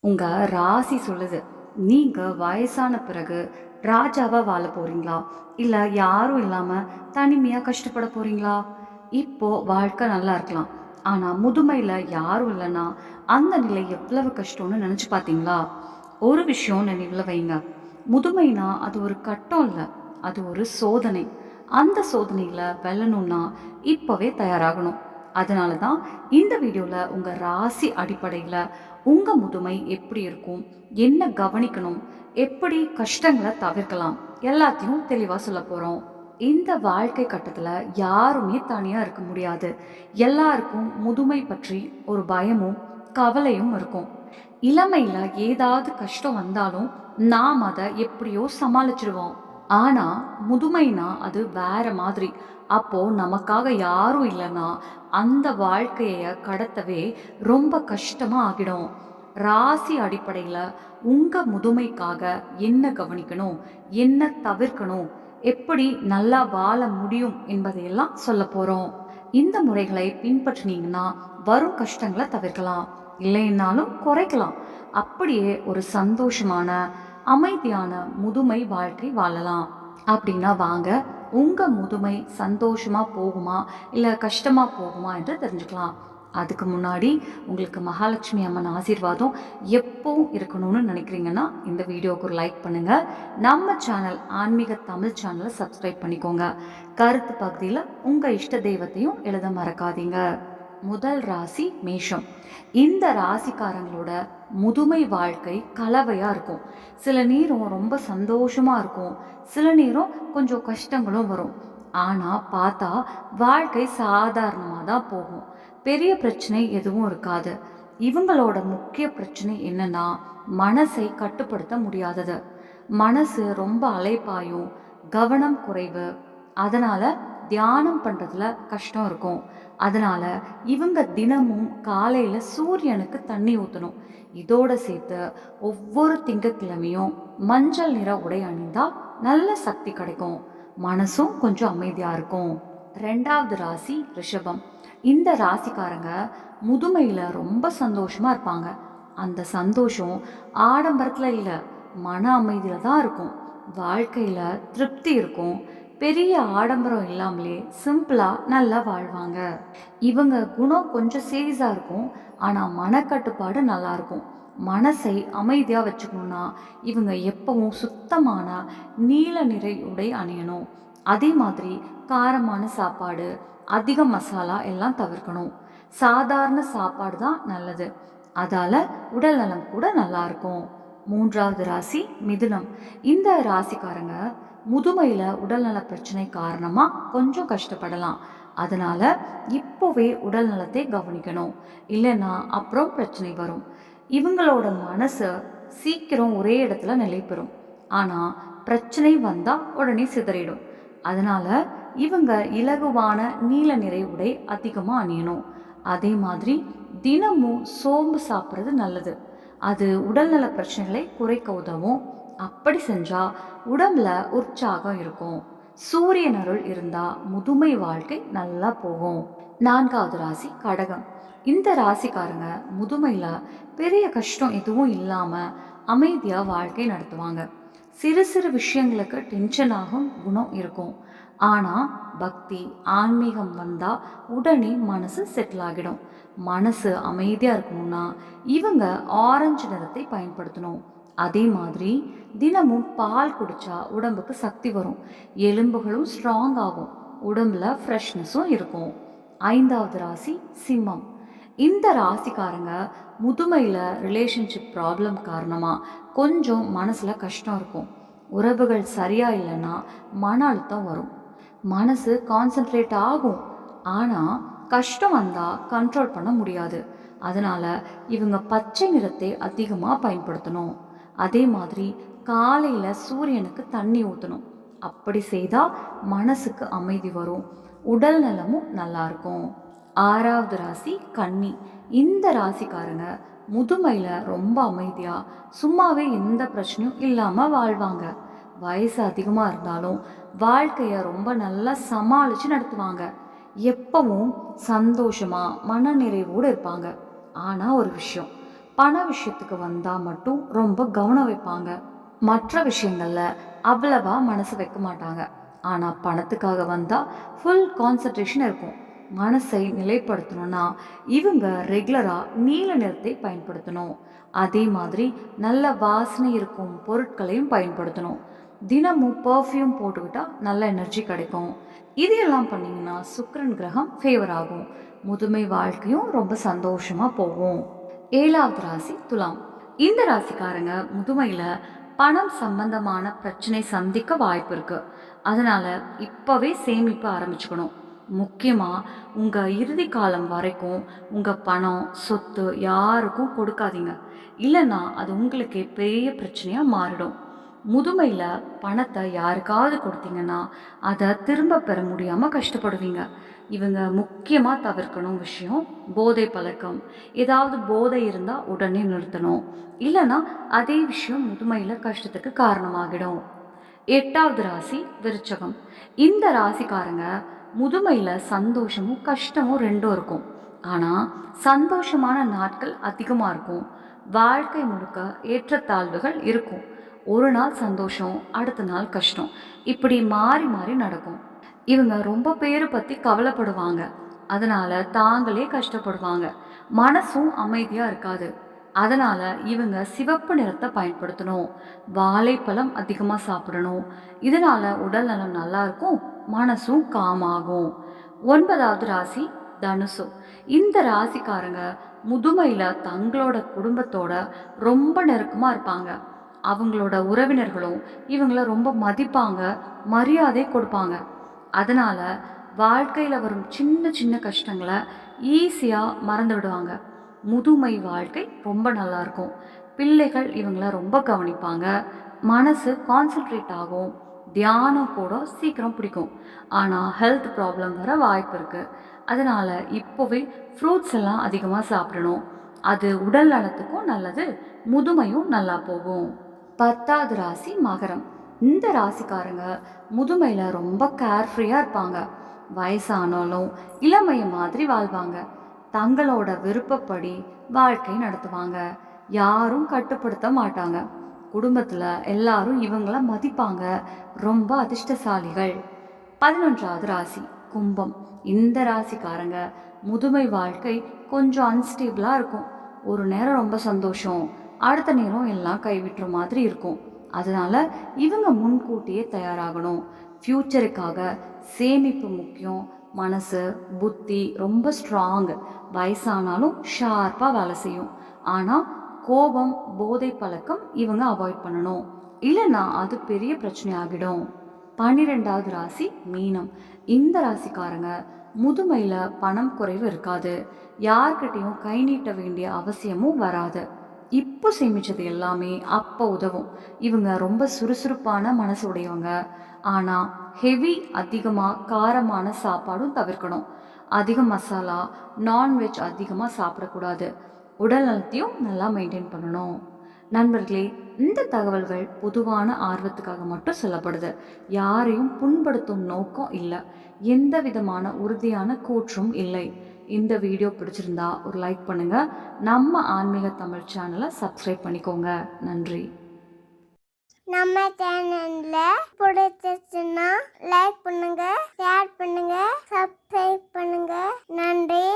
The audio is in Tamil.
உங்க ராசி சொல்லுது. நீங்க வயசான பிறகு ராஜாவா வாழ போறீங்களா? இல்ல யாரும் இல்லாம தனிமையா கஷ்டப்பட போறீங்களா? இப்போ வாழ்க்கை நல்லா இருக்கலாம். ஆனா முதுமையில யாரும் இல்லன்னா, அந்த நிலை எவ்வளவு கஷ்டம்னு நினைச்சு பார்த்தீங்களா? ஒரு விஷயம் நினைவுல வைங்க. முதுமைனா அது ஒரு கட்டம் இல்ல. அது ஒரு சோதனை. அந்த சோதனையில வெல்லணும்னா இப்பவே தயாராகணும். அதனால தான் இந்த வீடியோல உங்க ராசி அடிப்படையில உங்க முதுமை எப்படி இருக்கும்? என்ன கவனிக்கணும்? எப்படி கஷ்டங்கள தவிர்க்கலாம்? எல்லாத்தையும் தெளிவா சொல்லப் போறோம். இந்த வாழ்க்கை கட்டத்துல யாருமே தனியா இருக்க முடியாது. எல்லாருக்கும் முதுமை பற்றி ஒரு பயமும், கவலையும் இருக்கும். இளமையில ஏதாவது கஷ்டம் வந்தாலும் நாம் அத எப்படியோ சமாளிச்சிடுவோம். ஆனா முதுமைனா அது வேற மாதிரி. அப்போ நமக்காக யாரும் இல்லைன்னா அந்த வாழ்க்கைய கடத்தவே ரொம்ப கஷ்டமா ஆகிடும். ராசி அடிப்படையில உங்க முதுமைக்காக என்ன கவனிக்கணும், என்ன தவிர்க்கணும், எப்படி நல்லா வாழ முடியும் என்பதையெல்லாம் சொல்ல போறோம். இந்த முறைகளை பின்பற்றினீங்கன்னா வரும் கஷ்டங்களை தவிர்க்கலாம். இல்லைன்னாலும் குறைக்கலாம். அப்படியே ஒரு சந்தோஷமான, அமைதியான முதுமை வாழ்க்கை வாழலாம். அப்படின்னா வாங்க, உங்க முதுமை சந்தோஷமா போகுமா இல்ல கஷ்டமா போகுமா என்று தெரிஞ்சுக்கலாம். அதுக்கு முன்னாடி உங்களுக்கு மகாலட்சுமி அம்மன் ஆசீர்வாதம் எப்பவும் இருக்கணும்னு நினைக்கிறீங்கன்னா இந்த வீடியோவுக்கு ஒரு லைக் பண்ணுங்க. நம்ம சேனல் ஆன்மீக தமிழ் சேனலை சப்ஸ்கிரைப் பண்ணிக்கோங்க. கருத்து பகுதியில் உங்க இஷ்ட தெய்வத்தையும் எழுத மறக்காதீங்க. முதல் ராசி மேஷம். இந்த ராசிக்காரங்களோட முதுமை வாழ்க்கை கலவையா இருக்கும். சில நேரம் ரொம்ப சந்தோஷமா இருக்கும், சில நேரம் கொஞ்சம் கஷ்டங்களும் வரும். ஆனா பார்த்தா வாழ்க்கை சாதாரணமாக தான் போகும். பெரிய பிரச்சனை எதுவும் இருக்காது. இவங்களோட முக்கிய பிரச்சனை என்னன்னா, மனசை கட்டுப்படுத்த முடியாதது. மனசு ரொம்ப அலைப்பாயும், கவனம் குறைவு. அதனால தியானம் பண்றதுல கஷ்டம் இருக்கும். அதனால இவங்க தினமும் காலையில சூரியனுக்கு தண்ணி ஊற்றணும். இதோட சேர்த்து ஒவ்வொரு திங்கட்கிழமையும் மஞ்சள் நிற உடை அணிந்தா நல்ல சக்தி கிடைக்கும். மனசும் கொஞ்சம் அமைதியா இருக்கும். ரெண்டாவது ராசி ரிஷபம். இந்த ராசிக்காரங்க முதுமையில ரொம்ப சந்தோஷமா இருப்பாங்க. அந்த சந்தோஷம் ஆடம்பரத்துல இல்ல, மன அமைதியில தான் இருக்கும். வாழ்க்கையில திருப்தி இருக்கும். பெரிய ஆடம்பரம் இல்லாமலே சிம்பிளா நல்லா வாழ்வாங்க. இவங்க குணம் கொஞ்சம் சீரியஸா இருக்கும். ஆனா மனக்கட்டுப்பாடு நல்லா இருக்கும். மனசை அமைதியா வச்சுக்கணும்னா இவங்க எப்பவும் சுத்தமான நீல நிற உடை அணியணும். அதே மாதிரி காரமான சாப்பாடு, அதிக மசாலா எல்லாம் தவிர்க்கணும். சாதாரண சாப்பாடு தான் நல்லது. அதால உடல் நலம் கூட நல்லா இருக்கும். மூன்றாவது ராசி மிதுனம். இந்த ராசிக்காரங்க முதுமையில உடல்நல பிரச்சனை காரணமா கொஞ்சம் கஷ்டப்படலாம். அதனால இப்போவே உடல் நலத்தை கவனிக்கணும். இல்லைன்னா அப்புறம் பிரச்சனை வரும். இவங்களோட மனசு சீக்கிரம் ஒரே இடத்துல நிலை பெறும். ஆனா பிரச்சனை வந்தா உடனே சிதறிடும். அதனால இவங்க இலகுவான நீல நிறை உடை அதிகமா அணியணும். அதே மாதிரி தினமும் சோம்பு சாப்பிட்றது நல்லது. அது உடல்நல பிரச்சனைகளை குறைக்க உதவும். அப்படி செஞ்சா உடம்புல உற்சாகம் இருக்கும். சூரியன் அருள் இருந்தா முதுமை வாழ்க்கை நல்லா போகும். நான்காவது ராசி கடகம். இந்த ராசிக்காரங்க முதுமையில பெரிய கஷ்டம் எதுவும் இல்லாம அமைதியா வாழ்க்கை நடத்துவாங்க. சிறு சிறு விஷயங்களுக்கு டென்ஷன் ஆகும் குணம் இருக்கும். ஆனா பக்தி, ஆன்மீகம் வந்தா உடனே மனசு செட்டில் ஆகிடும். மனசு அமைதியா இருக்கணும்னா இவங்க ஆரஞ்சு நிறத்தை பயன்படுத்தணும். அதே மாதிரி தினமும் பால் குடிச்சா உடம்புக்கு சக்தி வரும். எலும்புகளும் ஸ்ட்ராங் ஆகும். உடம்புல ஃப்ரெஷ்னஸும் இருக்கும். ஐந்தாவது ராசி சிம்மம். இந்த ராசிக்காரங்க முதுமையில் ரிலேஷன்ஷிப் ப்ராப்ளம் காரணமாக கொஞ்சம் மனசில் கஷ்டம் இருக்கும். உறவுகள் சரியா இல்லைன்னா மன அழுத்தம் வரும். மனசு கான்சென்ட்ரேட் ஆகும். ஆனால் கஷ்டம் வந்தால் கண்ட்ரோல் பண்ண முடியாது. அதனால இவங்க பச்சை நிறத்தை அதிகமாக பயன்படுத்தணும். அதே மாதிரி காலையில் சூரியனுக்கு தண்ணி ஊற்றணும். அப்படி செய்தால் மனசுக்கு அமைதி வரும். உடல் நலமும் நல்லா இருக்கும். ஆறாவது ராசி கன்னி. இந்த ராசிக்காரங்க முதுமையில் ரொம்ப அமைதியாக சும்மாவே எந்த பிரச்சனையும் இல்லாமல் வாழ்வாங்க. வயசு அதிகமாக இருந்தாலும் வாழ்க்கையை ரொம்ப நல்லா சமாளித்து நடத்துவாங்க. எப்பவும் சந்தோஷமாக மன நிறைவோடு இருப்பாங்க. ஆனால் ஒரு விஷயம், பண விஷயத்துக்கு வந்தால் மட்டும் ரொம்ப கவனம் வைப்பாங்க. மற்ற விஷயங்கள்ல அவ்வளவா மனசு வைக்க மாட்டாங்க. ஆனால் பணத்துக்காக வந்தால் ஃபுல் கான்சன்ட்ரேஷன் இருக்கும். மனசை நிலைப்படுத்தணும்னா இவங்க ரெகுலராக நீல நிறத்தை பயன்படுத்தணும். அதே மாதிரி நல்ல வாசனை இருக்கும் பொருட்களையும் பயன்படுத்தணும். தினமும் பர்ஃப்யூம் போட்டுக்கிட்டா நல்ல எனர்ஜி கிடைக்கும். இதையெல்லாம் பண்ணிங்கன்னா சுக்கிரன் கிரகம் ஃபேவர் ஆகும். முதுமை வாழ்க்கையும் ரொம்ப சந்தோஷமாக போகும். 7வது ராசி துலாம். இந்த ராசிக்காரங்க முதுமையில் பணம் சம்பந்தமான பிரச்சனை சந்திக்க வாய்ப்பு இருக்கு. அதனால இப்பவே சேமிப்பு ஆரம்பிச்சுக்கணும். முக்கியமாக உங்கள் இறுதி காலம் வரைக்கும் உங்கள் பணம் சொத்து யாருக்கும் கொடுக்காதீங்க. இல்லைன்னா அது உங்களுக்கே பெரிய பிரச்சனையாக மாறிடும். முதுமையில் பணத்தை யாருக்காவது கொடுத்தீங்கன்னா அதை திரும்ப பெற முடியாமல் கஷ்டப்படுவீங்க. இவங்க முக்கியமாக தவிர்க்கணும் விஷயம் போதை பழக்கம். ஏதாவது போதை இருந்தால் உடனே நிறுத்தணும். இல்லைன்னா அதே விஷயம் முதுமையில் கஷ்டத்துக்கு காரணமாகிடும். 8வது ராசி விருச்சகம். இந்த ராசிக்காரங்க முதுமையில் சந்தோஷமும் கஷ்டமும் ரெண்டும் இருக்கும். ஆனால் சந்தோஷமான நாட்கள் அதிகமாக இருக்கும். வாழ்க்கை முழுக்க ஏற்றத்தாழ்வுகள் இருக்கும். ஒரு நாள் சந்தோஷம், அடுத்த நாள் கஷ்டம், இப்படி மாறி மாறி நடக்கும். இவங்க ரொம்ப பேரை பற்றி கவலைப்படுவாங்க. அதனால தாங்களே கஷ்டப்படுவாங்க. மனசும் அமைதியாக இருக்காது. அதனால இவங்க சிவப்பு நிறத்தை பயன்படுத்தணும். வாழைப்பழம் அதிகமாக சாப்பிடணும். இதனால உடல் நலம் நல்லா இருக்கும், மனசும் காமாகும். 9வது ராசி தனுசு. இந்த ராசிக்காரங்க முதுமையில் தங்களோட குடும்பத்தோட ரொம்ப நெருக்கமாக இருப்பாங்க. அவங்களோட உறவினர்களும் இவங்கள ரொம்ப மதிப்பாங்க, மரியாதை கொடுப்பாங்க. அதனால வாழ்க்கையில் வரும் சின்ன சின்ன கஷ்டங்களை ஈஸியாக மறந்து விடுவாங்க. முதுமை வாழ்க்கை ரொம்ப நல்லா இருக்கும். பிள்ளைகள் இவங்கள ரொம்ப கவனிப்பாங்க. மனசு கான்சென்ட்ரேட் ஆகும். தியானம் கூட சீக்கிரம் பிடிக்கும். ஆனால் ஹெல்த் ப்ராப்ளம் வர வாய்ப்பு இருக்குது. அதனால் இப்போவே ஃப்ரூட்ஸ் எல்லாம் அதிகமாக சாப்பிடணும். அது உடல் நலத்துக்கும் நல்லது, முதுமையும் நல்லா போகும். 10வது ராசி மகரம். இந்த ராசிக்காரங்க முதுமையில் ரொம்ப கேர்ஃப்ரீயாக இருப்பாங்க. வயசானாலும் இளமைய மாதிரி வாழ்வாங்க. தங்களோட விருப்பப்படி வாழ்க்கை நடத்துவாங்க. யாரும் கட்டுப்படுத்த மாட்டாங்க. குடும்பத்தில் எல்லாரும் இவங்கள மதிப்பாங்க. ரொம்ப அதிர்ஷ்டசாலிகள். 11வது ராசி கும்பம். இந்த ராசிக்காரங்க முதுமை வாழ்க்கை கொஞ்சம் அன்ஸ்டேபிளாக இருக்கும். ஒரு நேரம் ரொம்ப சந்தோஷம், அடுத்த நேரம் எல்லாம் கைவிட்டுற மாதிரி இருக்கும். அதனால இவங்க முன்கூட்டியே தயாராகணும். ஃப்யூச்சருக்காக சேமிப்பு முக்கியம். மனசு புத்தி ரொம்ப ஸ்ட்ராங். வயசானாலும் ஷார்ப்பாக வேலை செய்யும். ஆனால் கோபம் போதை பழக்கம் இவங்க அவாய்ட் பண்ணணும். இல்லைன்னா அது பெரிய பிரச்சனை ஆகிடும். 12வது ராசி மீனம். இந்த ராசிக்காரங்க முதுமையில் பணம் குறைவு இருக்காது. யார்கிட்டையும் கை நீட்ட வேண்டிய அவசியமும் வராது. இப்போ சேமிச்சது எல்லாமே அப்போ உதவும். இவங்க ரொம்ப சுறுசுறுப்பான மனசு உடையவங்க. ஆனால் ஹெவி அதிகமாக காரமான சாப்பாடும் தவிர்க்கணும். அதிக மசாலா நான்வெஜ் அதிகமாக சாப்பிடக்கூடாது. உடல் நலத்தையும் நல்லா மெயின்டைன் பண்ணணும். நண்பர்களே, இந்த தகவல்கள் பொதுவான ஆர்வத்துக்காக மட்டும் சொல்லப்படுது. யாரையும் புண்படுத்தும் நோக்கம் இல்லை. எந்த விதமான உறுதியான கூற்றும் இல்லை. இந்த வீடியோ பிடிச்சிருந்தா ஒரு லைக் பண்ணுங்க. நம்ம ஆன்மீக தமிழ் சேனலை சப்ஸ்கிரைப் பண்ணிக்கோங்க. நன்றி. நம்ம சேனல்ல பிடிச்சிருச்சுன்னா லைக் பண்ணுங்க, ஷேர் பண்ணுங்க, சப்ஸ்கிரைப் பண்ணுங்க. நன்றி.